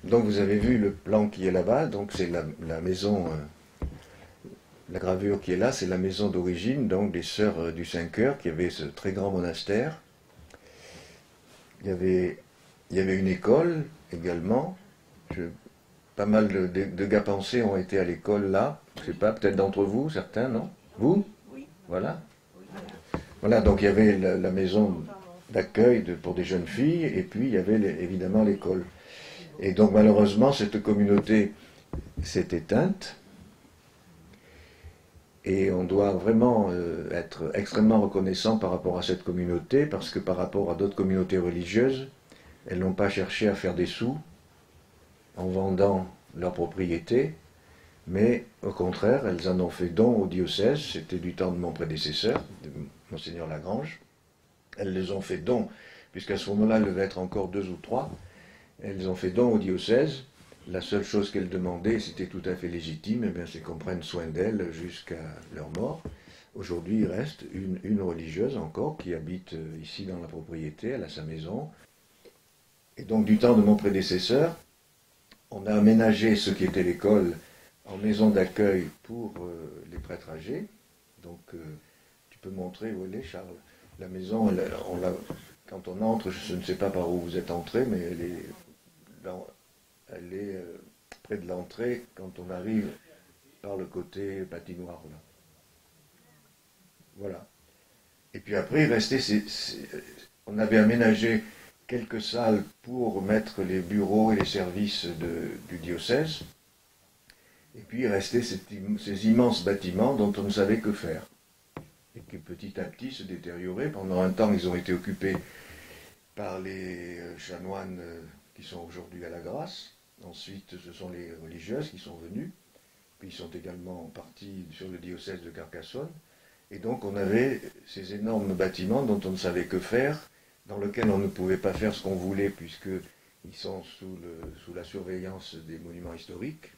Donc vous avez vu le plan qui est là-bas, donc c'est la maison, la gravure qui est là, c'est la maison d'origine, donc des sœurs du Saint-Cœur, qui avait ce très grand monastère. Il y avait, il y avait une école également. Je- Pas mal de gars pensés ont été à l'école là. Je sais pas, peut-être d'entre vous, certains, non? Vous? Voilà. Voilà, donc il y avait la maison d'accueil pour des jeunes filles, et puis il y avait évidemment l'école. Et donc malheureusement, cette communauté s'est éteinte, et on doit vraiment être extrêmement reconnaissant par rapport à cette communauté, parce que par rapport à d'autres communautés religieuses, elles n'ont pas cherché à faire des sous en vendant leurs propriétés, mais au contraire, elles en ont fait don au diocèse. C'était du temps de mon prédécesseur, de Monseigneur Lagrange. Elles les ont fait don, puisqu'à ce moment-là, il devait être encore deux ou trois. Elles ont fait don au diocèse. La seule chose qu'elles demandaient, c'était tout à fait légitime, eh bien, c'est qu'on prenne soin d'elles jusqu'à leur mort. Aujourd'hui, il reste une religieuse encore qui habite ici dans la propriété, elle a sa maison. Et donc, du temps de mon prédécesseur, on a aménagé ce qui était l'école en maison d'accueil pour les prêtres âgés. Donc, tu peux montrer où elle est, Charles. La maison, quand on entre, je ne sais pas par où vous êtes entré, mais elle est près de l'entrée quand on arrive par le côté patinoire. Là. Voilà. Et puis après, il restait, on avait aménagé quelques salles pour mettre les bureaux et les services du diocèse. Et puis il restait ces immenses bâtiments dont on ne savait que faire. Et qui petit à petit se détérioraient. Pendant un temps, ils ont été occupés par les chanoines qui sont aujourd'hui à la Grâce. Ensuite, ce sont les religieuses qui sont venues. Puis ils sont également partis sur le diocèse de Carcassonne. Et donc on avait ces énormes bâtiments dont on ne savait que faire, dans lesquels on ne pouvait pas faire ce qu'on voulait puisqu'ils sont sous la surveillance des monuments historiques.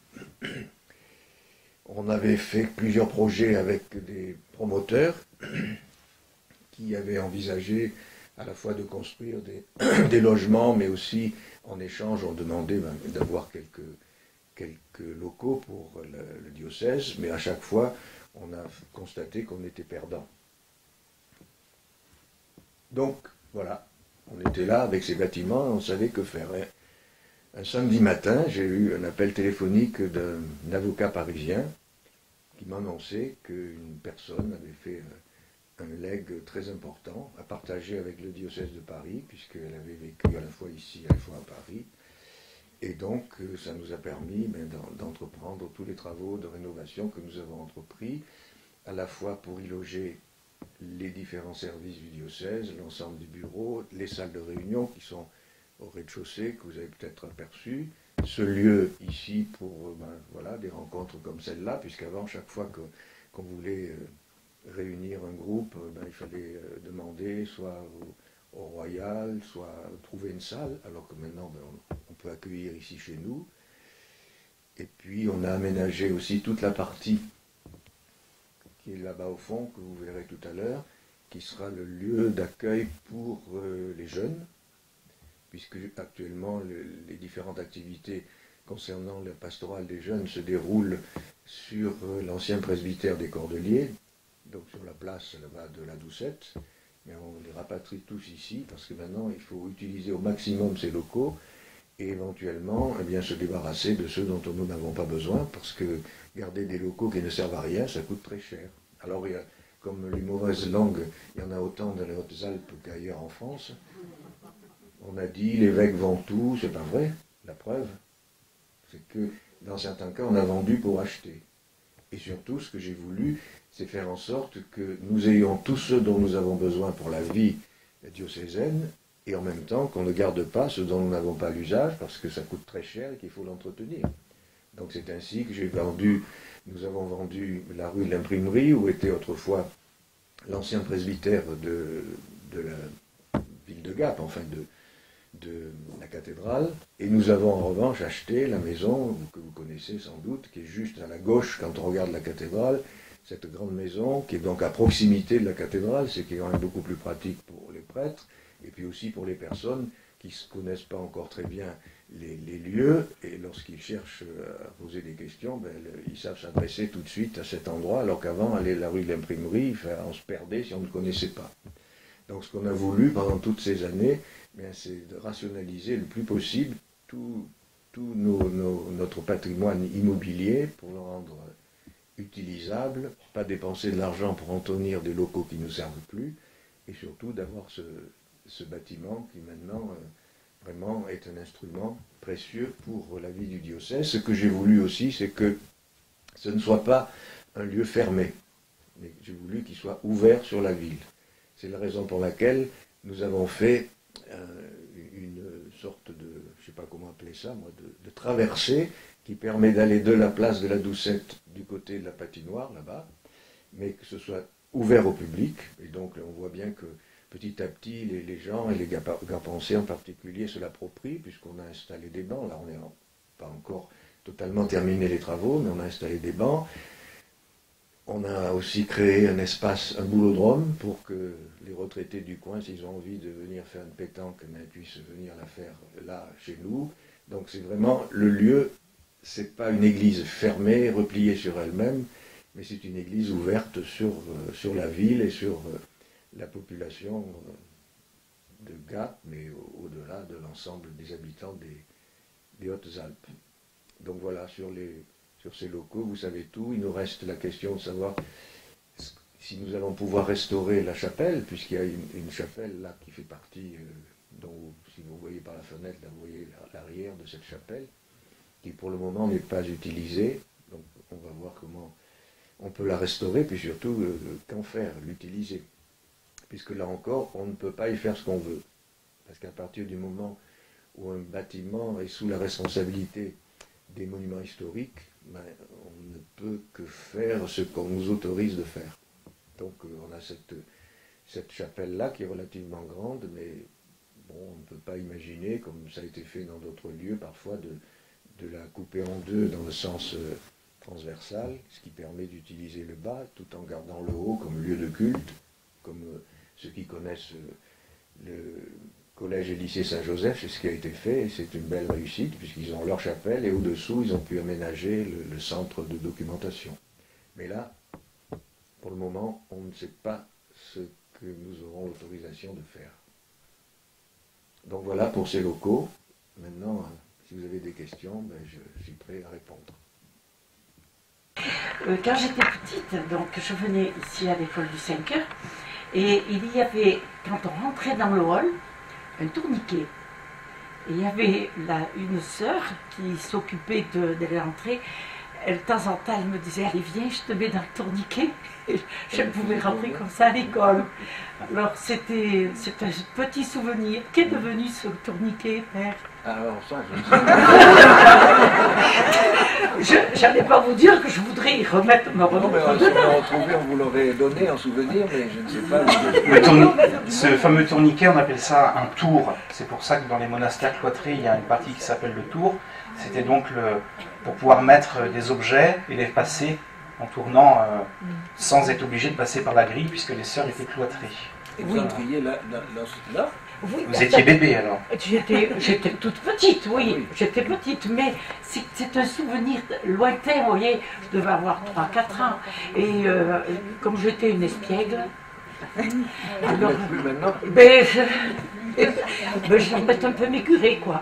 On avait fait plusieurs projets avec des promoteurs qui avaient envisagé à la fois de construire des logements, mais aussi en échange on demandait d'avoir quelques locaux pour le diocèse, mais à chaque fois on a constaté qu'on était perdant. Donc voilà, on était là avec ces bâtiments, on savait que faire. Un samedi matin, j'ai eu un appel téléphonique d'un avocat parisien qui m'annonçait qu'une personne avait fait un legs très important à partager avec le diocèse de Paris, puisqu'elle avait vécu à la fois ici, à la fois à Paris. Et donc, ça nous a permis d'entreprendre tous les travaux de rénovation que nous avons entrepris, à la fois pour y loger les différents services du diocèse, l'ensemble des bureaux, les salles de réunion qui sont au rez-de-chaussée, que vous avez peut-être aperçu, ce lieu ici pour voilà, des rencontres comme celle-là, puisqu'avant, chaque fois qu'on voulait réunir un groupe, il fallait demander soit au Royal, soit trouver une salle, alors que maintenant on peut accueillir ici chez nous. Et puis on a aménagé aussi toute la partie qui est là-bas au fond, que vous verrez tout à l'heure, qui sera le lieu d'accueil pour les jeunes, puisque actuellement les différentes activités concernant la pastorale des jeunes se déroulent sur l'ancien presbytère des Cordeliers, donc sur la place là-bas de la Doucette, mais on les rapatrie tous ici, parce que maintenant il faut utiliser au maximum ces locaux, et éventuellement eh bien, se débarrasser de ceux dont nous n'avons pas besoin, parce que garder des locaux qui ne servent à rien, ça coûte très cher. Alors, comme les mauvaises langues, il y en a autant dans les Hautes-Alpes qu'ailleurs en France. On a dit l'évêque vend tout, c'est pas vrai. La preuve, c'est que dans certains cas, on a vendu pour acheter. Et surtout, ce que j'ai voulu, c'est faire en sorte que nous ayons tout ce dont nous avons besoin pour la vie diocésaine, et en même temps qu'on ne garde pas ce dont nous n'avons pas l'usage, parce que ça coûte très cher et qu'il faut l'entretenir. Donc c'est ainsi que nous avons vendu la rue de l'Imprimerie, où était autrefois l'ancien presbytère de la ville de Gap, enfin de la cathédrale, et nous avons en revanche acheté la maison que vous connaissez sans doute, qui est juste à la gauche quand on regarde la cathédrale, cette grande maison qui est donc à proximité de la cathédrale, ce qui est quand même beaucoup plus pratique pour les prêtres, et puis aussi pour les personnes qui ne connaissent pas encore très bien les lieux, et lorsqu'ils cherchent à poser des questions, ben, ils savent s'adresser tout de suite à cet endroit, alors qu'avant, aller la rue de l'Imprimerie, on se perdait si on ne connaissait pas. Donc ce qu'on a voulu pendant toutes ces années, c'est de rationaliser le plus possible tout notre patrimoine immobilier pour le rendre utilisable, pas dépenser de l'argent pour en tenir des locaux qui ne nous servent plus, et surtout d'avoir ce bâtiment qui maintenant vraiment est un instrument précieux pour la vie du diocèse. Ce que j'ai voulu aussi, c'est que ce ne soit pas un lieu fermé, mais j'ai voulu qu'il soit ouvert sur la ville. C'est la raison pour laquelle nous avons fait une sorte de, je ne sais pas comment appeler ça, moi, de traversée qui permet d'aller de la place de la Doucette du côté de la patinoire, là-bas, mais que ce soit ouvert au public. Et donc, on voit bien que petit à petit, les gens, et les Garpençais en particulier, se l'approprient, puisqu'on a installé des bancs. Là, on n'est pas encore totalement terminé les travaux, mais on a installé des bancs. On a aussi créé un espace, un boulodrome, pour que les retraités du coin, s'ils ont envie de venir faire une pétanque, puissent venir la faire là, chez nous. Donc c'est vraiment le lieu, c'est pas une église fermée, repliée sur elle-même, mais c'est une église ouverte sur la ville et sur la population de Gap, mais au-delà de l'ensemble des habitants des Hautes-Alpes. Donc voilà, sur ces locaux, vous savez tout. Il nous reste la question de savoir si nous allons pouvoir restaurer la chapelle, puisqu'il y a une chapelle là qui fait partie, dont si vous voyez par la fenêtre, là, vous voyez l'arrière de cette chapelle, qui pour le moment n'est pas utilisée. Donc on va voir comment on peut la restaurer, puis surtout qu'en faire, l'utiliser. Puisque là encore, on ne peut pas y faire ce qu'on veut. Parce qu'à partir du moment où un bâtiment est sous la responsabilité des monuments historiques, on ne peut que faire ce qu'on nous autorise de faire. Donc on a cette chapelle-là qui est relativement grande, mais bon, on ne peut pas imaginer, comme ça a été fait dans d'autres lieux, parfois de la couper en deux dans le sens transversal, ce qui permet d'utiliser le bas tout en gardant le haut comme lieu de culte, comme ceux qui connaissent le collège et lycée Saint-Joseph, c'est ce qui a été fait, et c'est une belle réussite, puisqu'ils ont leur chapelle, et au-dessous, ils ont pu aménager le centre de documentation. Mais là, pour le moment, on ne sait pas ce que nous aurons l'autorisation de faire. Donc voilà pour ces locaux. Maintenant, si vous avez des questions, je suis prêt à répondre. Quand j'étais petite, donc je venais ici à l'école du 5 heures, et il y avait, quand on rentrait dans le hall, un tourniquet. Et il y avait là une sœur qui s'occupait de l'entrée. De temps en temps, elle me disait, allez viens, je te mets dans le tourniquet. Et je pouvais rentrer comme ça à l'école. Alors c'était un petit souvenir. Qu'est devenu ce tourniquet, père? Alors ça, je n'allais pas vous dire que je voudrais remettre ma non, mais si on l'a retrouvé, on vous l'aurait donné en souvenir, mais je ne sais pas. Ce fameux tourniquet, on appelle ça un tour. C'est pour ça que dans les monastères cloîtrés, il y a une partie qui s'appelle le tour. C'était donc pour pouvoir mettre des objets et les passer en tournant sans être obligé de passer par la grille, puisque les sœurs étaient cloîtrées. Et vous entriez là? Oui, vous étiez bébé alors? J'étais toute petite, oui, j'étais petite, mais c'est un souvenir lointain, vous voyez, je devais avoir 3-4 ans, et comme j'étais une espiègle, alors, plus maintenant? Je m'embête un peu mes curés, quoi.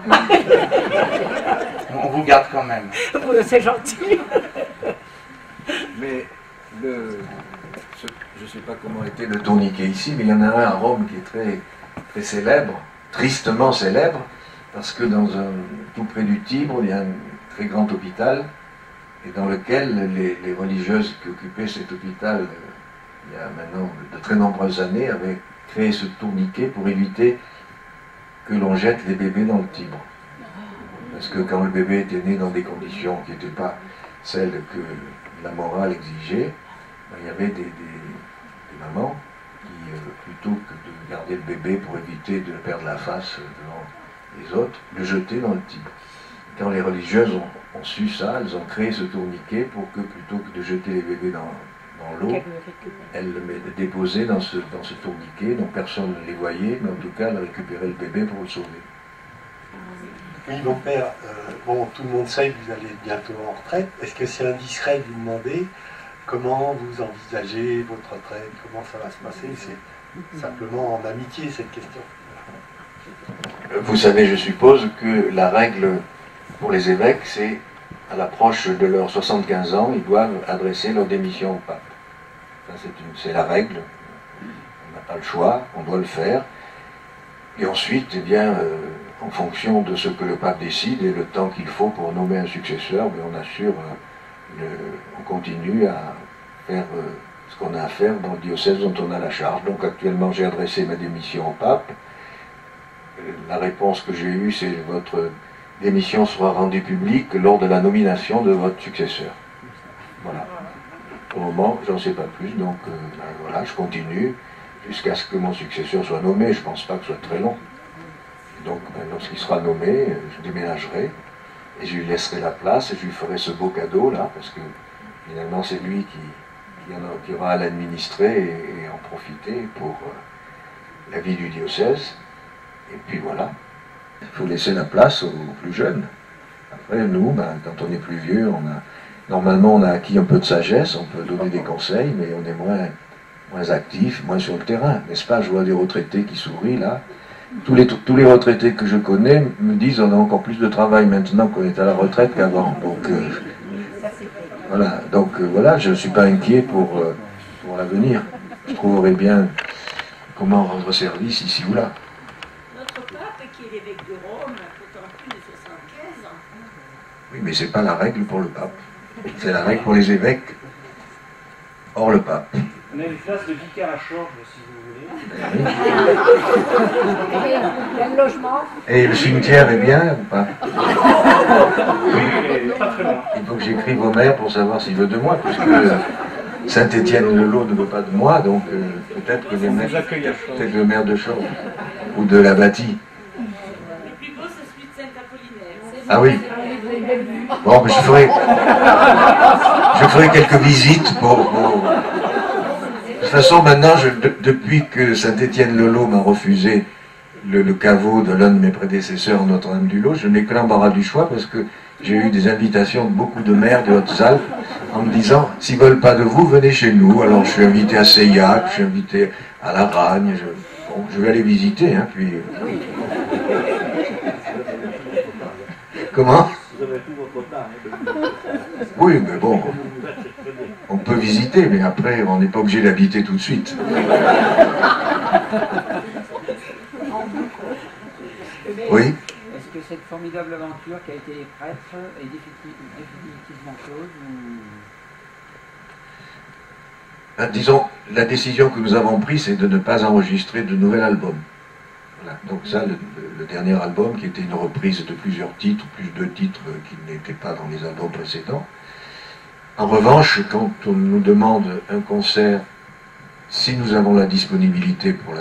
On vous garde quand même. C'est gentil. Mais je ne sais pas comment était le tourniquet ici, mais il y en a un à Rome qui est très, très célèbre, tristement célèbre, parce que tout près du Tibre, il y a un très grand hôpital, et dans lequel les religieuses qui occupaient cet hôpital, il y a maintenant de très nombreuses années, avaient créé ce tourniquet pour éviter que l'on jette les bébés dans le Tibre. Parce que quand le bébé était né dans des conditions qui n'étaient pas celles que la morale exigeait, il y avait des mamans qui, plutôt que de garder le bébé pour éviter de perdre la face devant les autres, le jetaient dans le Tibre. Quand les religieuses ont su ça, elles ont créé ce tourniquet pour que, plutôt que de jeter les bébés dans l'eau, elles le déposaient dans ce tourniquet, donc personne ne les voyait, mais en tout cas, elles récupéraient le bébé pour le sauver. Oui, mon père, bon, tout le monde sait que vous allez bientôt en retraite. Est-ce que c'est indiscret de vous demander comment vous envisagez votre retraite? Comment ça va se passer? C'est simplement en amitié, cette question. Vous savez, je suppose que la règle pour les évêques, c'est à l'approche de leurs 75 ans, ils doivent adresser leur démission au pape. C'est la règle. On n'a pas le choix, on doit le faire. Et ensuite, eh bien, en fonction de ce que le pape décide et le temps qu'il faut pour nommer un successeur, on assure, on continue à faire ce qu'on a à faire dans le diocèse dont on a la charge. Donc actuellement, j'ai adressé ma démission au pape. La réponse que j'ai eue, c'est votre démission sera rendue publique lors de la nomination de votre successeur. Voilà. Au moment, j'en sais pas plus, donc voilà, je continue jusqu'à ce que mon successeur soit nommé. Je ne pense pas que ce soit très long. Donc, lorsqu'il sera nommé, je déménagerai et je lui laisserai la place et je lui ferai ce beau cadeau là, parce que finalement c'est lui qui aura à l'administrer et en profiter pour la vie du diocèse. Et puis voilà, il faut laisser la place aux plus jeunes. Après, nous, quand on est plus vieux, normalement on a acquis un peu de sagesse, on peut donner des conseils, mais on est moins actif, moins sur le terrain. N'est-ce pas? Je vois des retraités qui sourient là. Tous les retraités que je connais me disent on a encore plus de travail maintenant qu'on est à la retraite qu'avant. Donc voilà, voilà, je ne suis pas inquiet pour l'avenir. Je trouverai bien comment rendre service ici ou là. Notre pape, qui est l'évêque de Rome, pourtant plus de 75 ans. Oui, mais c'est pas la règle pour le pape. C'est la règle pour les évêques, hors le pape. On a une place de vicaire à Chorges, si vous voulez. Il y a le logement. Et le cimetière est bien ou pas? Oui, il est pas très loin. Il faut que j'écrive au maire pour savoir s'il veut de moi, puisque Saint-Étienne-le-Lot ne veut pas de moi, donc peut-être que le maire de Chorges ou de la Bâtie. Le plus beau, c'est celui de Saint-Apollinaire. Ah oui. Bon, mais je ferai quelques visites pour... De toute façon, maintenant, depuis que Saint-Étienne-le-Lot m'a refusé le caveau de l'un de mes prédécesseurs, Notre-Dame-du-Lot, je n'ai que l'embarras du choix parce que j'ai eu des invitations de beaucoup de maires des Hautes-Alpes en me disant « S'ils ne veulent pas de vous, venez chez nous ». Alors je suis invité à Seillac, je suis invité à La Ragne, je vais aller visiter, hein, puis... Comment? Oui, mais bon, on peut visiter, mais après, on n'est pas obligé d'habiter tout de suite. Oui. Est-ce que cette formidable aventure qui a été prêtre est définitivement close ou... Disons, la décision que nous avons prise, c'est de ne pas enregistrer de nouvel album. Voilà. Donc ça, le dernier album, qui était une reprise de plusieurs titres, plus de titres qui n'étaient pas dans les albums précédents. En revanche, quand on nous demande un concert, si nous avons la disponibilité pour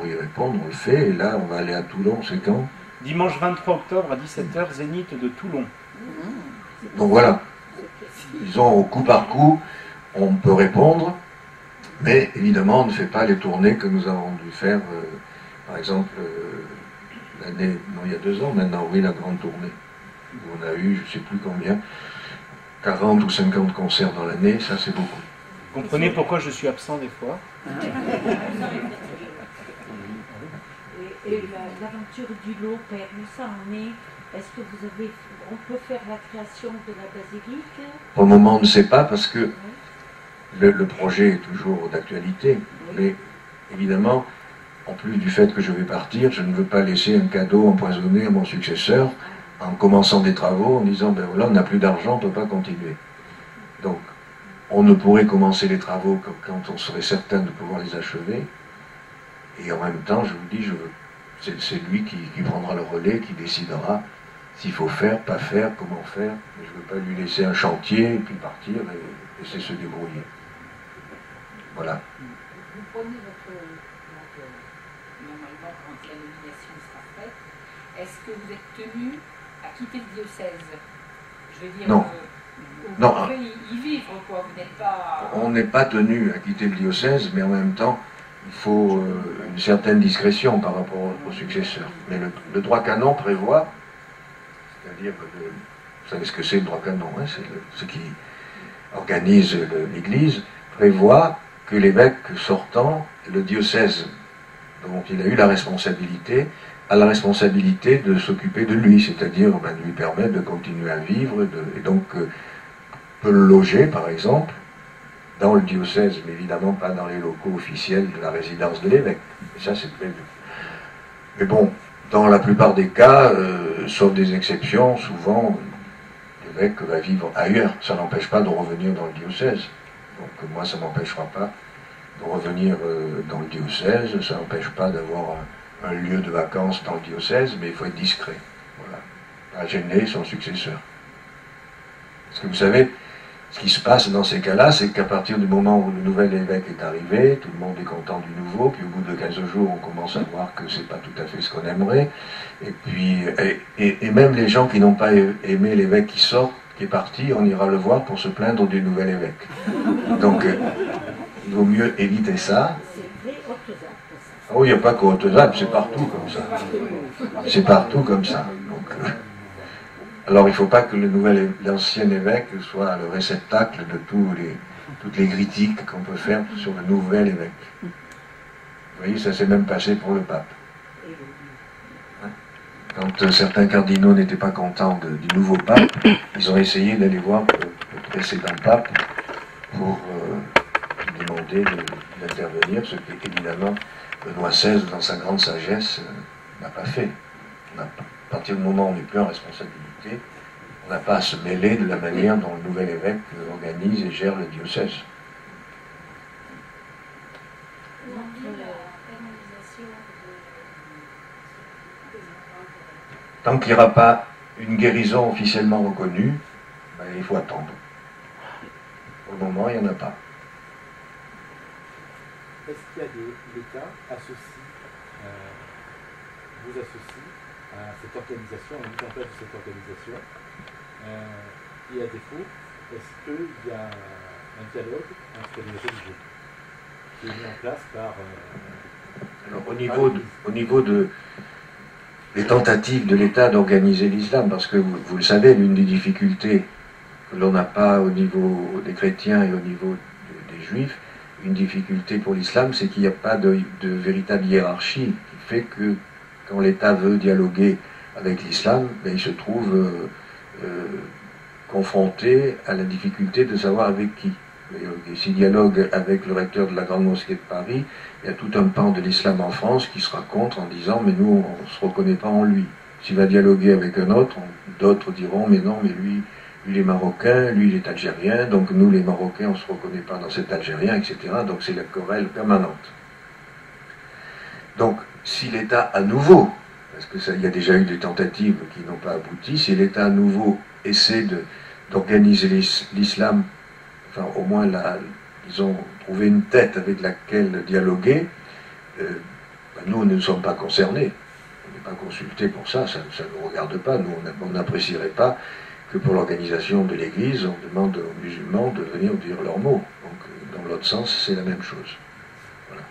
y répondre, on le fait. Et là, on va aller à Toulon, c'est quand? Dimanche 23 octobre à 17h, Zénith de Toulon. Donc voilà. Disons, au coup par coup, on peut répondre, mais évidemment, on ne fait pas les tournées que nous avons dû faire, par exemple, l'année, non, il y a 2 ans maintenant, oui, la grande tournée, où on a eu, je ne sais plus combien, 40 ou 50 concerts dans l'année, ça c'est beaucoup. Vous comprenez pourquoi je suis absent des fois? Et l'aventure du lot, Père, où ça en est? Est-ce que on peut faire la création de la basilique? Pour le moment, on ne sait pas, parce que le projet est toujours d'actualité, mais évidemment, en plus du fait que je vais partir, je ne veux pas laisser un cadeau empoisonné à mon successeur en commençant des travaux, en disant, ben voilà, on n'a plus d'argent, on ne peut pas continuer. Donc, on ne pourrait commencer les travaux que quand on serait certain de pouvoir les achever, et en même temps, je vous dis, c'est lui qui prendra le relais, qui décidera s'il faut faire, pas faire, comment faire, mais je ne veux pas lui laisser un chantier, et puis partir, et laisser se débrouiller. Voilà. Vous prenez normalement, quand la nomination sera faite, est-ce que vous êtes tenu à quitter le diocèse? Je veux dire, non. Vous pouvez y vivre, quoi. Vous n'êtes pas... On n'est pas tenu à quitter le diocèse, mais en même temps, il faut une certaine discrétion par rapport au successeur. Mais le droit canon prévoit c'est-à-dire, vous savez ce que c'est le droit canon, hein, c'est ce qui organise l'Église, prévoit que l'évêque sortant, le diocèse dont il a eu la responsabilité, a la responsabilité de s'occuper de lui, c'est-à-dire de lui permettre de continuer à vivre, et donc peut le loger, par exemple, dans le diocèse, mais évidemment pas dans les locaux officiels de la résidence de l'évêque. Et ça, c'est prévu. Mais bon, dans la plupart des cas, sauf des exceptions, souvent, l'évêque va vivre ailleurs. Ça n'empêche pas de revenir dans le diocèse. Donc moi, ça ne m'empêchera pas de revenir dans le diocèse, ça n'empêche pas d'avoir un lieu de vacances dans le diocèse, mais il faut être discret. Voilà. Pas gêner son successeur. Parce que vous savez, ce qui se passe dans ces cas-là, c'est qu'à partir du moment où le nouvel évêque est arrivé, tout le monde est content du nouveau, puis au bout de 15 jours, on commence à voir que c'est pas tout à fait ce qu'on aimerait, et puis, et même les gens qui n'ont pas aimé l'évêque qui sort, qui est parti, on ira le voir pour se plaindre du nouvel évêque. Donc, il vaut mieux éviter ça. Ah oui, il n'y a pas qu'au Hautes-Alpes, c'est partout comme ça. C'est partout comme ça. Donc, alors il ne faut pas que l'ancien évêque soit le réceptacle de toutes les critiques qu'on peut faire sur le nouvel évêque. Vous voyez, ça s'est même passé pour le pape. Quand certains cardinaux n'étaient pas contents du nouveau pape, ils ont essayé d'aller voir le précédent pape pour demander d'intervenir, ce qui évidemment Benoît XVI, dans sa grande sagesse, n'a pas fait. À partir du moment où on n'est plus en responsabilité, on n'a pas à se mêler de la manière dont le nouvel évêque organise et gère le diocèse. Tant qu'il n'y aura pas une guérison officiellement reconnue, ben, il faut attendre. Pour le moment, il n'y en a pas. Est-ce qu'il y a des cas vous associent à cette organisation, à la mise en place de cette organisation, et à défaut, est-ce qu'il y a un dialogue entre les religieux qui est mis en place par... Alors, au niveau des tentatives de l'État d'organiser l'islam, parce que vous le savez, l'une des difficultés que l'on n'a pas au niveau des chrétiens et au niveau des juifs, une difficulté pour l'islam, c'est qu'il n'y a pas de véritable hiérarchie qui fait que quand l'État veut dialoguer avec l'islam, ben, il se trouve confronté à la difficulté de savoir avec qui. S'il dialogue avec le recteur de la Grande Mosquée de Paris, il y a tout un pan de l'islam en France qui sera contre en disant « mais nous, on ne se reconnaît pas en lui ». S'il va dialoguer avec un autre, d'autres diront « mais non, mais lui il est marocain, lui il est algérien, donc nous les Marocains on ne se reconnaît pas dans cet Algérien, etc. » Donc c'est la querelle permanente. Donc si l'État à nouveau, parce qu'il y a déjà eu des tentatives qui n'ont pas abouti, si l'État à nouveau essaie d'organiser l'islam, enfin au moins disons, trouver une tête avec laquelle dialoguer, ben, nous ne sommes pas concernés, on n'est pas consultés pour ça, ça ne nous regarde pas, nous on n'apprécierait pas que pour l'organisation de l'Église, on demande aux musulmans de venir dire leurs mots. Donc, dans l'autre sens, c'est la même chose. Voilà.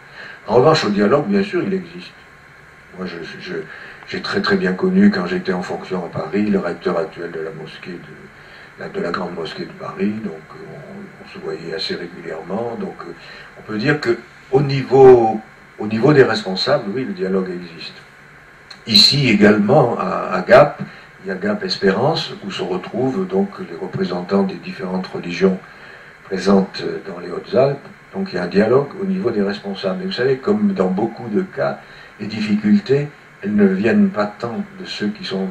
En revanche, au dialogue, bien sûr, il existe. Moi, j'ai très très bien connu, quand j'étais en fonction à Paris, le recteur actuel de la mosquée de la Grande Mosquée de Paris, donc on se voyait assez régulièrement. Donc, on peut dire que au niveau des responsables, oui, le dialogue existe. Ici également, à Gap, il y a Gap Espérance, où se retrouvent donc les représentants des différentes religions présentes dans les Hautes-Alpes. Donc il y a un dialogue au niveau des responsables. Et vous savez, comme dans beaucoup de cas, les difficultés, elles ne viennent pas tant de ceux qui sont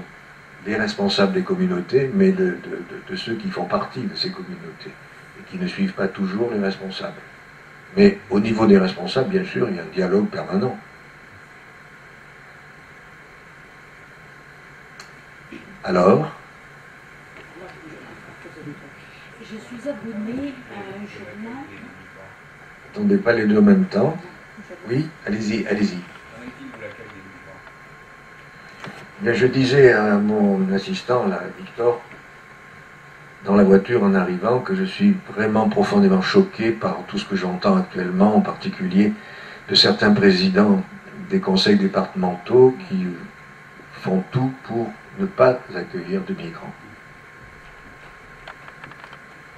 les responsables des communautés, mais de ceux qui font partie de ces communautés, et qui ne suivent pas toujours les responsables. Mais au niveau des responsables, bien sûr, il y a un dialogue permanent. Alors, je suis abonnée à un journal. Attendez pas les deux en même temps. Oui, allez-y, allez-y. Bien, je disais à mon assistant, là, Victor, dans la voiture en arrivant, que je suis vraiment profondément choqué par tout ce que j'entends actuellement, en particulier de certains présidents des conseils départementaux qui font tout pour ne pas accueillir de migrants.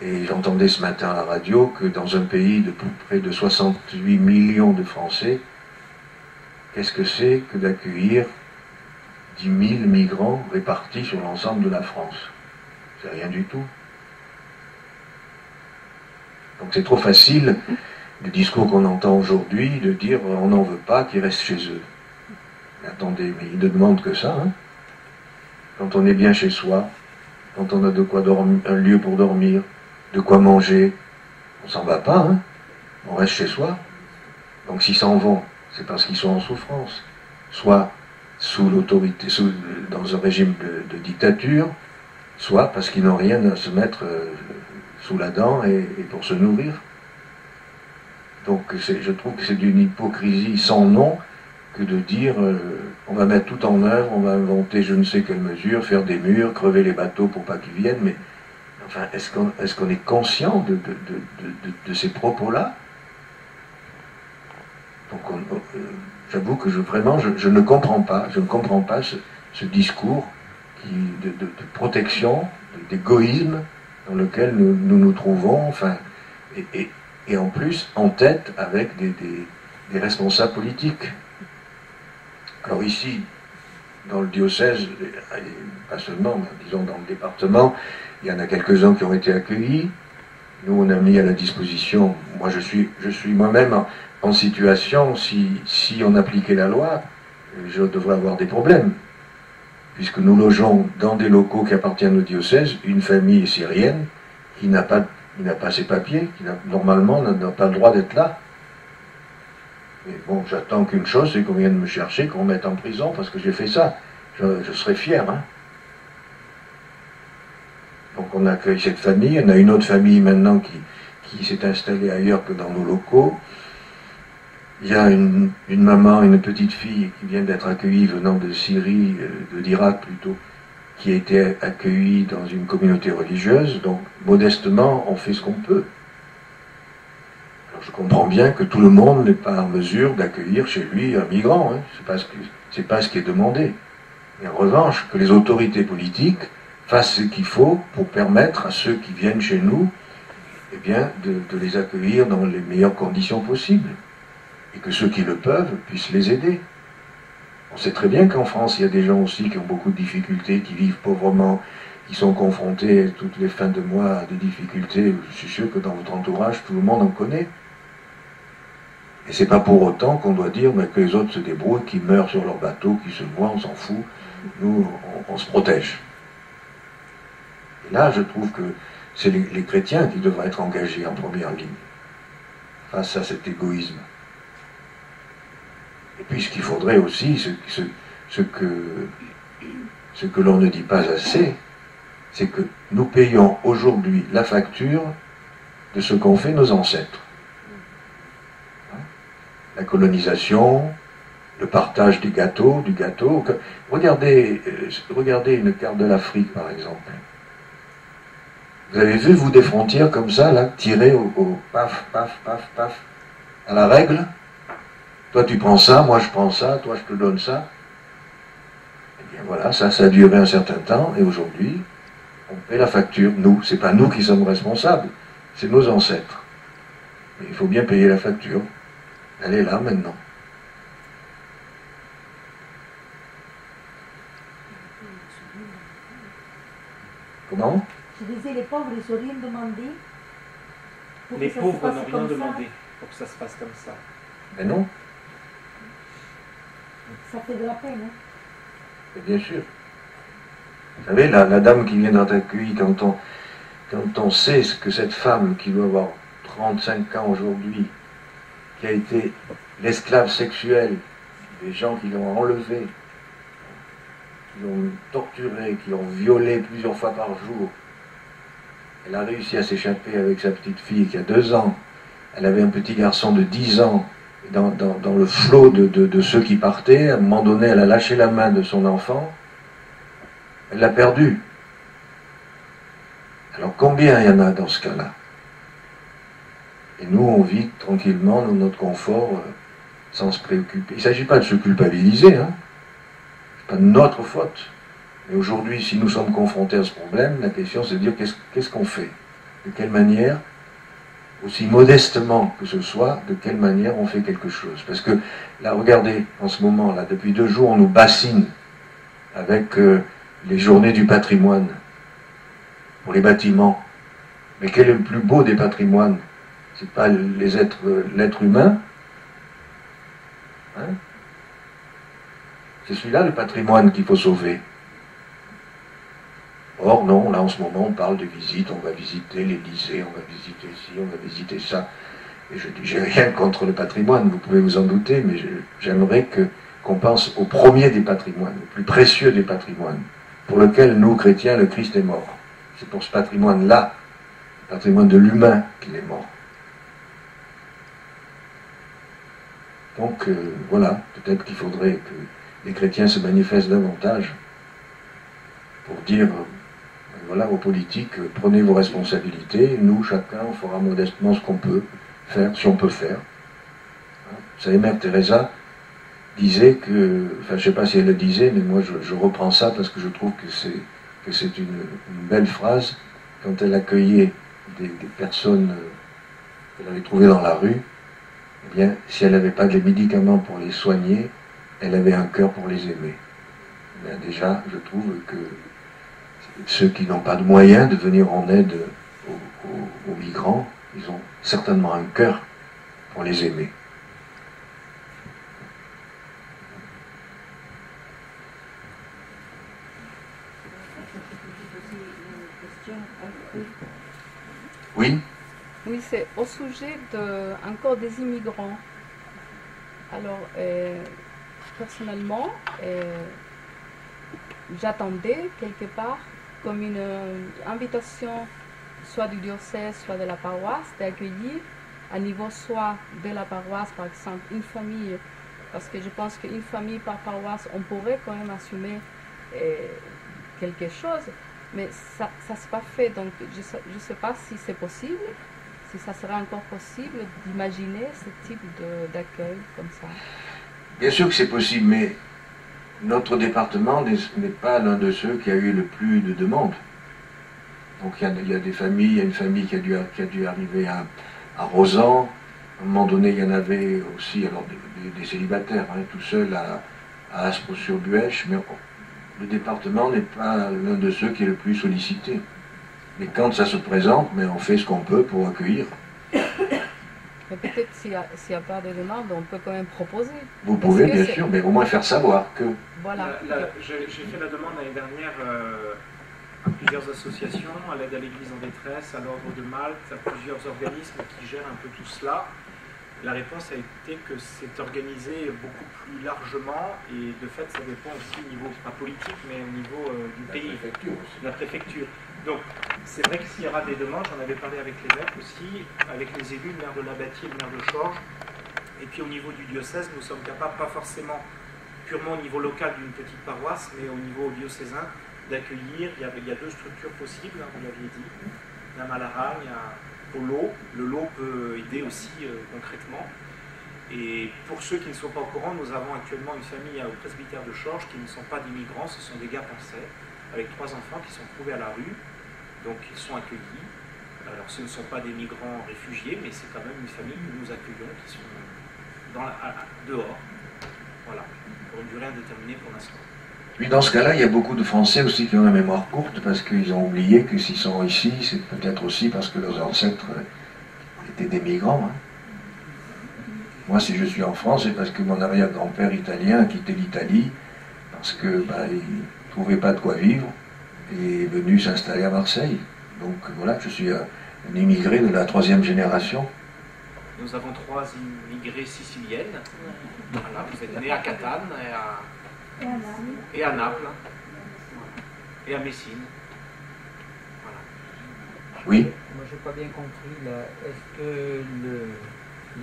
Et j'entendais ce matin à la radio que dans un pays de près de 68 millions de Français, qu'est-ce que c'est que d'accueillir 10 000 migrants répartis sur l'ensemble de la France? C'est rien du tout. Donc c'est trop facile, le discours qu'on entend aujourd'hui, de dire on n'en veut pas, qu'ils restent chez eux. Mais attendez, mais ils ne demandent que ça, hein. Quand on est bien chez soi, quand on a de quoi dormir, un lieu pour dormir, de quoi manger, on s'en va pas, hein. On reste chez soi. Donc s'ils s'en vont, c'est parce qu'ils sont en souffrance, soit sous l'autorité, dans un régime de dictature, soit parce qu'ils n'ont rien à se mettre sous la dent et pour se nourrir. Donc je trouve que c'est d'une hypocrisie sans nom que de dire on va mettre tout en œuvre, on va inventer je ne sais quelle mesure, faire des murs, crever les bateaux pour pas qu'ils viennent, mais enfin, est-ce qu'on est conscient de ces propos-là? Donc j'avoue que vraiment je ne comprends pas, ce discours de protection, d'égoïsme dans lequel nous nous trouvons, enfin, et en plus en tête avec des responsables politiques. Alors ici, dans le diocèse, pas seulement, mais disons dans le département, il y en a quelques-uns qui ont été accueillis. Nous, on a mis à la disposition, moi je suis moi-même en situation, si on appliquait la loi, je devrais avoir des problèmes, puisque nous logeons dans des locaux qui appartiennent au diocèse, une famille syrienne qui n'a pas ses papiers, qui normalement n'a pas le droit d'être là. Mais bon, j'attends qu'une chose, c'est qu'on vienne me chercher, qu'on me mette en prison, parce que j'ai fait ça. Je serais fier, hein. Donc on accueille cette famille, on a une autre famille maintenant qui s'est installée ailleurs que dans nos locaux. Il y a une maman, une petite fille qui vient d'être accueillie venant de Syrie, d'Irak plutôt, qui a été accueillie dans une communauté religieuse, donc modestement on fait ce qu'on peut. Alors je comprends bien que tout le monde n'est pas en mesure d'accueillir chez lui un migrant, hein. C'est pas ce qui est demandé. Mais en revanche, que les autorités politiques fassent ce qu'il faut pour permettre à ceux qui viennent chez nous, eh bien, de les accueillir dans les meilleures conditions possibles. Et que ceux qui le peuvent puissent les aider. On sait très bien qu'en France, il y a des gens aussi qui ont beaucoup de difficultés, qui vivent pauvrement, qui sont confrontés toutes les fins de mois à des difficultés. Je suis sûr que dans votre entourage, tout le monde en connaît. Et c'est pas pour autant qu'on doit dire que les autres se débrouillent, qu'ils meurent sur leur bateau, qu'ils se noient, on s'en fout. Nous, on se protège. Et là, je trouve que c'est les chrétiens qui devraient être engagés en première ligne face à cet égoïsme. Et puis ce qu'il faudrait aussi, ce que l'on ne dit pas assez, c'est que nous payons aujourd'hui la facture de ce qu'ont fait nos ancêtres. La colonisation, le partage du gâteau. Regardez une carte de l'Afrique, par exemple. Vous avez vu, vous, des frontières comme ça, là, tirées au paf, paf, paf, paf, à la règle? Toi tu prends ça, moi je prends ça, toi je te donne ça. Eh bien voilà, ça a duré un certain temps, et aujourd'hui, on paie la facture, nous. C'est pas nous qui sommes responsables, c'est nos ancêtres. Mais il faut bien payer la facture. Elle est là maintenant. Comment? Je disais, les pauvres, ils n'ont rien demandé. Les pauvres n'ont rien demandé pour que ça se passe comme ça. Mais non. Ça fait de la peine, hein? Et bien sûr. Vous savez, la dame qui vient d'être accueillie, quand on sait ce que cette femme, qui doit avoir 35 ans aujourd'hui, qui a été l'esclave sexuelle des gens qui l'ont enlevée, qui l'ont torturée, qui l'ont violée plusieurs fois par jour, elle a réussi à s'échapper avec sa petite fille qui a 2 ans. Elle avait un petit garçon de 10 ans. Dans le flot de ceux qui partaient, à un moment donné, elle a lâché la main de son enfant. Elle l'a perdu. Alors combien il y en a dans ce cas-là? Et nous, on vit tranquillement dans notre confort, sans se préoccuper. Il ne s'agit pas de se culpabiliser, hein. C'est pas de notre faute. Mais aujourd'hui, si nous sommes confrontés à ce problème, la question c'est de dire qu'est-ce qu'on fait? De quelle manière, aussi modestement que ce soit, de quelle manière on fait quelque chose? Parce que là, regardez, en ce moment, là, depuis 2 jours, on nous bassine avec les journées du patrimoine pour les bâtiments. Mais quel est le plus beau des patrimoines? C'est pas l'être humain, hein? C'est celui-là le patrimoine qu'il faut sauver. Or non, là en ce moment on parle de visite, on va visiter l'Élysée, on va visiter ci, on va visiter ça. Et je dis, j'ai rien contre le patrimoine, vous pouvez vous en douter, mais j'aimerais qu'on pense au premier des patrimoines, au plus précieux des patrimoines, pour lequel nous, chrétiens, le Christ est mort. C'est pour ce patrimoine-là, le patrimoine de l'humain, qu'il est mort. Donc voilà, peut-être qu'il faudrait que les chrétiens se manifestent davantage pour dire, voilà, aux politiques, prenez vos responsabilités, nous, chacun, on fera modestement ce qu'on peut faire, si on peut faire. Vous savez, Mère Teresa disait que, enfin je ne sais pas si elle le disait, mais moi je reprends ça parce que je trouve que c'est une belle phrase, quand elle accueillait des personnes qu'elle avait trouvées dans la rue, eh bien, si elle n'avait pas de médicaments pour les soigner, elle avait un cœur pour les aimer. Eh bien, déjà, je trouve que ceux qui n'ont pas de moyens de venir en aide aux migrants, ils ont certainement un cœur pour les aimer. Oui? Oui, c'est au sujet encore des immigrants. Alors, personnellement, j'attendais quelque part comme une invitation, soit du diocèse, soit de la paroisse, d'accueillir à niveau soit de la paroisse, par exemple, une famille, parce que je pense qu'une famille par paroisse, on pourrait quand même assumer quelque chose, mais ça ne s'est pas fait, donc je ne sais pas si c'est possible, si ça serait encore possible d'imaginer ce type d'accueil comme ça. Bien sûr que c'est possible, mais notre département n'est pas l'un de ceux qui a eu le plus de demandes. Donc il y a des familles, il y a une famille qui a dû arriver à Rosan. À un moment donné, il y en avait aussi alors des célibataires, hein, tout seuls à Aspres-sur-Buèche, mais le département n'est pas l'un de ceux qui est le plus sollicité. Mais quand ça se présente, mais on fait ce qu'on peut pour accueillir. Mais peut-être s'il n'y a pas de demande, on peut quand même proposer. Vous pouvez, bien sûr, mais au moins faire savoir que... Voilà. J'ai fait la demande l'année dernière à plusieurs associations, à l'aide à l'Église en détresse, à l'Ordre de Malte, à plusieurs organismes qui gèrent un peu tout cela. La réponse a été que c'est organisé beaucoup plus largement et de fait ça dépend aussi au niveau, pas politique, mais au niveau du pays, de la préfecture. Donc c'est vrai que s'il y aura des demandes, j'en avais parlé avec l'évêque aussi, avec les élus, le maire de Labatier, le maire de Chorges, et puis au niveau du diocèse, nous sommes capables, pas forcément purement au niveau local d'une petite paroisse, mais au niveau diocésain, d'accueillir, il y a 2 structures possibles, hein, vous l'aviez dit, il y a Malaran, il y a Polo, le lot peut aider aussi concrètement. Et pour ceux qui ne sont pas au courant, nous avons actuellement une famille au presbytère de Chorges qui ne sont pas des migrants, ce sont des Garpençais, avec 3 enfants qui sont trouvés à la rue, donc ils sont accueillis. Alors ce ne sont pas des migrants réfugiés, mais c'est quand même une famille que nous accueillons, qui sont dehors, voilà, pour une durée indéterminée pour l'instant. Puis dans ce cas-là, il y a beaucoup de Français aussi qui ont la mémoire courte parce qu'ils ont oublié que s'ils sont ici, c'est peut-être aussi parce que leurs ancêtres étaient des migrants. Hein. Moi, si je suis en France, c'est parce que mon arrière-grand-père italien a quitté l'Italie parce que il ne trouvait pas de quoi vivre et est venu s'installer à Marseille. Donc voilà, je suis un immigré de la 3e génération. Nous avons 3 immigrés siciliennes. Voilà, vous êtes nés à Catane et à Naples et à Messine. Voilà. Oui. Moi, je n'ai pas bien compris. Là. Est-ce que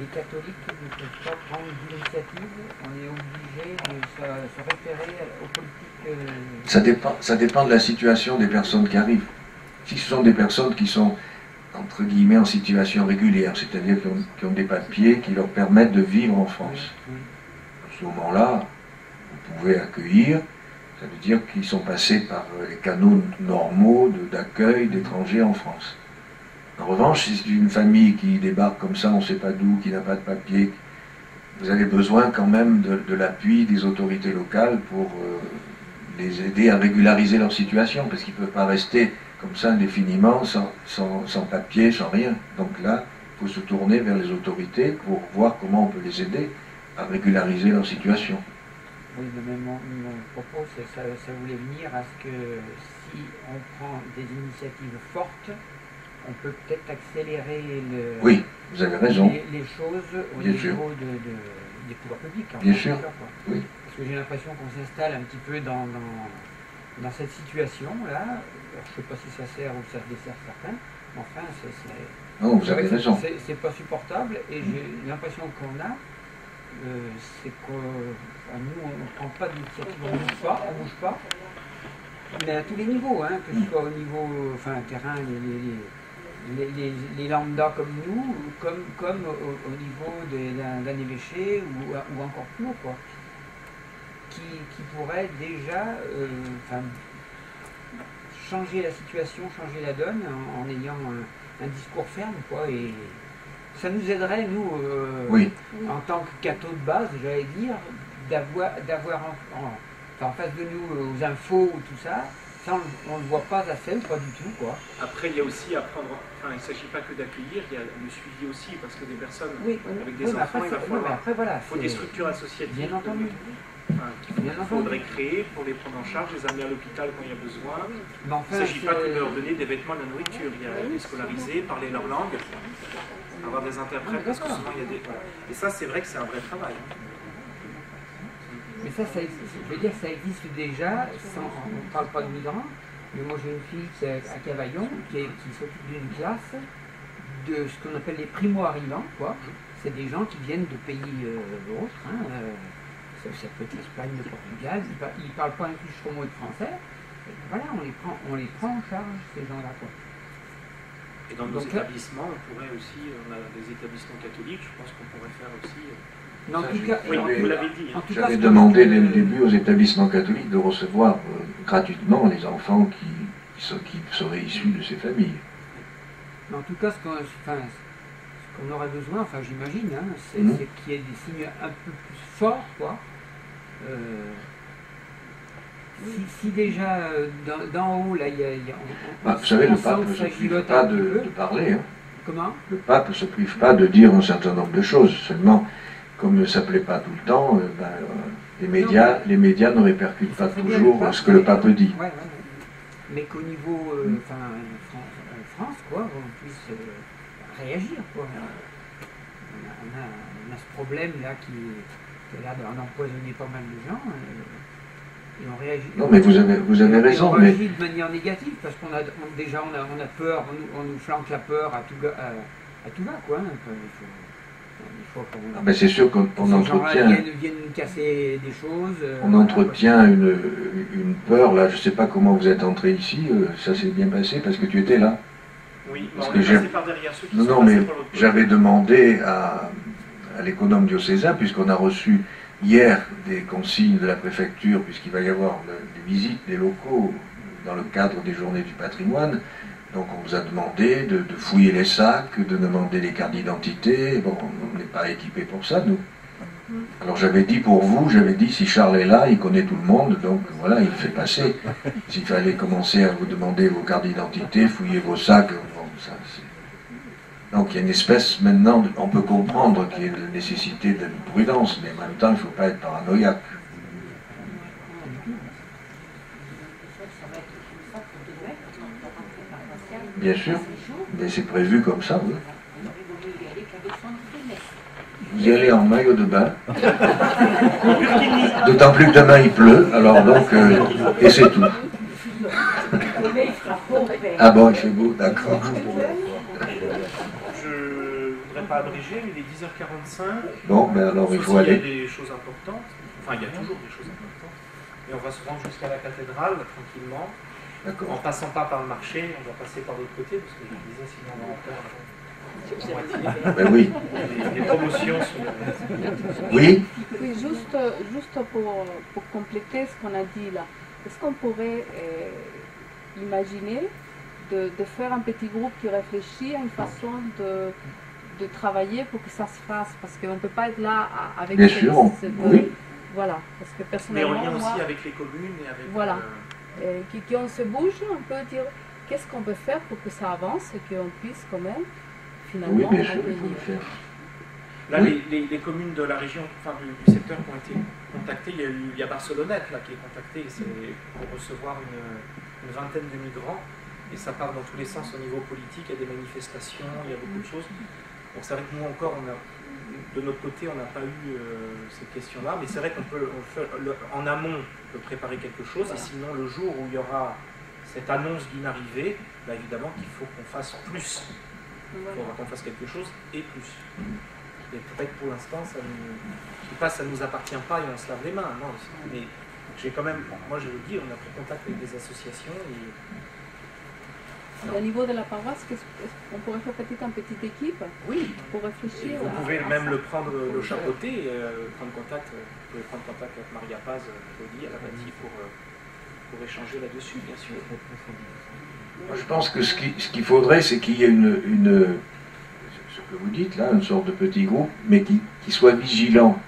les catholiques ne peuvent pas prendre l'initiative? On est obligé de se référer aux politiques. Ça dépend de la situation des personnes qui arrivent. Si ce sont des personnes qui sont, entre guillemets, en situation régulière, c'est-à-dire qui ont des papiers qui leur permettent de vivre en France. À ce moment-là, vous pouvez accueillir, Ça veut dire qu'ils sont passés par les canaux normaux d'accueil d'étrangers en France. En revanche, si c'est une famille qui débarque comme ça, on ne sait pas d'où, qui n'a pas de papier, vous avez besoin quand même de l'appui des autorités locales pour les aider à régulariser leur situation, parce qu'ils ne peuvent pas rester comme ça indéfiniment, sans papier, sans rien. Donc là, il faut se tourner vers les autorités pour voir comment on peut les aider à régulariser leur situation. Oui, mais mon propos, ça voulait venir à ce que si on prend des initiatives fortes, on peut peut-être accélérer oui, vous avez raison. Les choses au Bien niveau sûr. Des pouvoirs publics. Bien sûr, oui. Parce que j'ai l'impression qu'on s'installe un petit peu dans cette situation-là. Alors, je ne sais pas si ça sert ou ça dessert certains, mais enfin, non, vous avez raison. C'est pas supportable et j'ai l'impression qu'on a, c'est que nous, on ne prend pas d'initiative, on ne bouge pas, mais à tous les niveaux, hein, que ce soit au niveau terrain, les lambda comme nous, comme au niveau d'un évêché ou encore plus haut, quoi, qui pourrait déjà changer la situation, changer la donne en ayant un discours ferme, quoi, et ça nous aiderait, nous, oui. En tant que cathos de base, j'allais dire, d'avoir en face de nous aux infos ou tout ça. Ça, on ne le voit pas assez, pas du tout, quoi. Après, il y a aussi à prendre, il ne s'agit pas que d'accueillir, il y a le suivi aussi, parce que des personnes avec des enfants, il faut des structures associatives. Bien entendu. Qu'il faudrait créer pour les prendre en charge, les amener à l'hôpital quand il y a besoin. Il ne s'agit pas que de leur donner des vêtements, de la nourriture. Il y a les scolariser, parler leur langue, avoir des interprètes, parce que souvent il y a des... Et ça, c'est vrai que c'est un vrai travail. Mais ça je veux dire, ça existe déjà, on ne parle pas de migrants, mais moi j'ai une fille qui est à Cavaillon, qui s'occupe d'une classe de ce qu'on appelle les primo-arrivants, quoi. C'est des gens qui viennent de pays autres, hein, ça peut être l'Espagne, le Portugal, ils ne parlent pas un fiche mot de français, et voilà, on les prend en charge, ces gens-là, quoi. Et dans nos établissements, on pourrait aussi, on a des établissements catholiques, je pense qu'on pourrait faire aussi... Non, en tout cas, vous l'avez dit. Hein. J'avais demandé dès le début aux établissements catholiques de recevoir gratuitement les enfants qui seraient issus de ces familles. Mais en tout cas, ce qu'on aurait besoin, enfin j'imagine, hein, c'est qu'il y ait des signes un peu plus forts, quoi. Si déjà d'en haut, là, il y a vous savez, le pape ne se prive pas de parler. Hein. Comment ? Le pape ne se prive pas de dire un certain nombre de choses. Seulement, comme ne s'appelait pas tout le temps, les médias ne répercutent pas toujours ce que le pape dit. Ouais. Mais qu'au niveau France, quoi, on puisse réagir, quoi. On a ce problème-là qui est là d'empoisonner pas mal de gens. Et on réagit. Non, mais vous avez raison. On réagit de manière négative parce qu'on a peur, on nous flanque la peur à tout va, quoi. C'est sûr qu'on entretient. Viennent casser des choses. On entretient une peur, là, je ne sais pas comment vous êtes entré ici, ça s'est bien passé parce que tu étais là. Oui, on est passé par derrière ceux qui Non, mais j'avais demandé à l'économe diocésain, puisqu'on a reçu hier des consignes de la préfecture, puisqu'il va y avoir des visites des locaux dans le cadre des journées du patrimoine. Donc on vous a demandé de fouiller les sacs, de demander les cartes d'identité. Bon, on n'est pas équipé pour ça, nous. Alors j'avais dit pour vous, si Charles est là, il connaît tout le monde, donc voilà, il fait passer. S'il fallait commencer à vous demander vos cartes d'identité, fouiller vos sacs, bon, ça c'est... Donc il y a une espèce maintenant, on peut comprendre qu'il y a une nécessité de prudence, mais en même temps il ne faut pas être paranoïaque. Bien sûr, mais c'est prévu comme ça, oui. Vous y allez en maillot de bain, d'autant plus que demain il pleut, alors donc, et c'est tout. Ah bon, il fait beau, d'accord. Je ne voudrais pas abréger, mais il est 10h45. Bon, ben alors il faut aller. Il y a des choses importantes, enfin il y a toujours des choses importantes, et on va se rendre jusqu'à la cathédrale, tranquillement. En passant pas par le marché, on va passer par l'autre côté, parce que je disais sinon on va en perdre. Ben oui. Les promotions sont... Oui, juste pour compléter ce qu'on a dit là. est-ce qu'on pourrait imaginer de faire un petit groupe qui réfléchit à une façon de travailler pour que ça se fasse? Parce qu'on ne peut pas être là avec... Bien sûr, oui. Voilà, parce que Mais personnellement... on lien aussi moi, avec les communes et avec... voilà. Qu'on se bouge, on peut dire qu'est-ce qu'on peut faire pour que ça avance et qu'on puisse quand même finalement Oui, bien sûr, il faut accueillir. le faire. Là, Oui. les communes de la région, enfin du secteur qui ont été contactées, il y a Barcelonnette là, qui est contactée, c'est pour recevoir une vingtaine de migrants, et ça part dans tous les sens au niveau politique, il y a des manifestations, il y a beaucoup de choses. Donc c'est vrai que nous encore, de notre côté, on n'a pas eu ces questions-là, mais c'est vrai qu'on peut, en amont, on peut préparer quelque chose, et sinon le jour où il y aura cette annonce d'une arrivée, bah, évidemment qu'il faut qu'on fasse plus. Il faudra qu'on fasse quelque chose et plus. Et peut-être pour l'instant, ça ne nous appartient pas et on se lave les mains. Non, mais j'ai quand même, moi je le dis, on a pris contact avec des associations. Et au niveau de la paroisse, on pourrait faire peut-être une petite équipe Oui, pour réfléchir. vous pouvez même le prendre, le chapeauter, prendre contact. Vous pouvez prendre contact avec Maria Paz, Claudie, à la bâtie pour échanger là-dessus, bien sûr. Moi, je pense que ce qu'il faudrait, c'est qu'il y ait ce que vous dites là, une sorte de petit groupe, mais qui soit vigilant.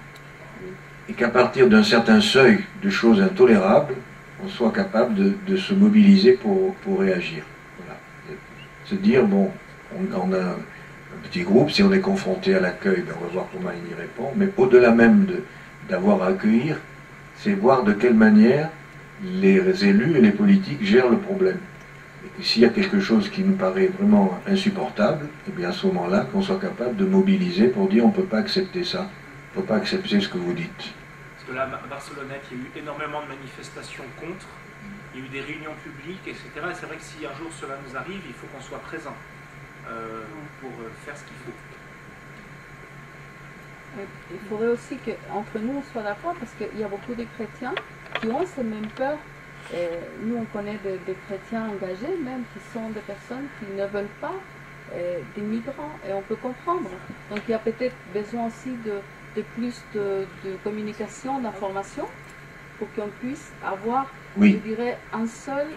Et qu'à partir d'un certain seuil de choses intolérables, on soit capable de se mobiliser pour réagir. Voilà. Se dire, bon, on a un petit groupe, si on est confronté à l'accueil, ben on va voir comment il y répond, mais au-delà même d'avoir à accueillir, c'est voir de quelle manière les élus et les politiques gèrent le problème. Et s'il y a quelque chose qui nous paraît vraiment insupportable, et bien à ce moment-là, qu'on soit capable de mobiliser pour dire on ne peut pas accepter ça, on ne peut pas accepter ce que vous dites. Parce que là, à Barcelonnette, il y a eu énormément de manifestations contre, il y a eu des réunions publiques, etc. Et c'est vrai que si un jour cela nous arrive, il faut qu'on soit présent pour faire ce qu'il faut. Il faudrait aussi qu'entre nous on soit d'accord, parce qu'il y a beaucoup de chrétiens qui ont ces mêmes peurs. Et nous, on connaît des chrétiens engagés, même qui sont des personnes qui ne veulent pas des migrants, et on peut comprendre. Donc il y a peut-être besoin aussi de plus de communication, d'information, pour qu'on puisse avoir, Oui. je dirais, un seul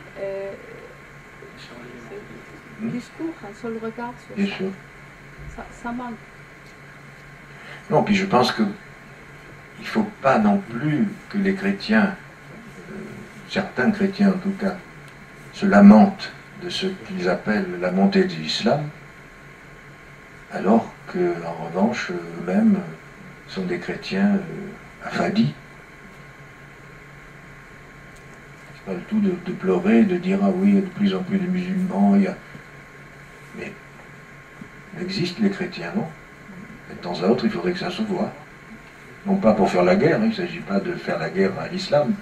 discours, un seul regard sur Bien ça. sûr. Ça manque. Non, puis je pense qu'il ne faut pas non plus que les chrétiens, certains chrétiens en tout cas, se lamentent de ce qu'ils appellent la montée de l'islam, alors qu'en revanche, eux-mêmes sont des chrétiens affadis. C'est pas le tout de pleurer, de dire ah oui, il y a de plus en plus de musulmans, mais il existe les chrétiens, non? Et de temps à autre, il faudrait que ça se voie. Non pas pour faire la guerre, il ne s'agit pas de faire la guerre à l'islam.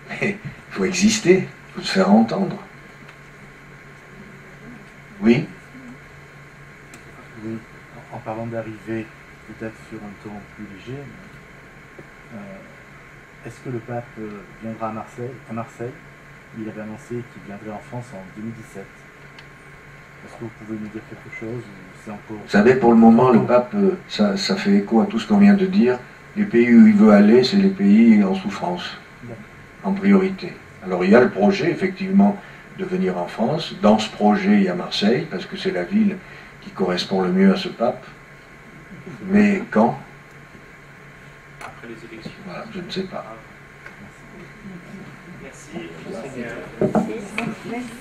Mais il faut exister, il faut se faire entendre. Oui? Oui, en parlant d'arriver peut-être sur un ton plus léger, est-ce que le pape viendra à Marseille? Il avait annoncé qu'il viendrait en France en 2017. Est-ce que vous pouvez nous dire quelque chose ou c'est encore... Vous savez, pour le moment, le pape, ça fait écho à tout ce qu'on vient de dire. Les pays où il veut aller, c'est les pays en souffrance, en priorité. Alors il y a le projet, effectivement, de venir en France. Dans ce projet, il y a Marseille, parce que c'est la ville qui correspond le mieux à ce pape. Mais quand? Après les élections. Voilà, je ne sais pas. Merci. Merci.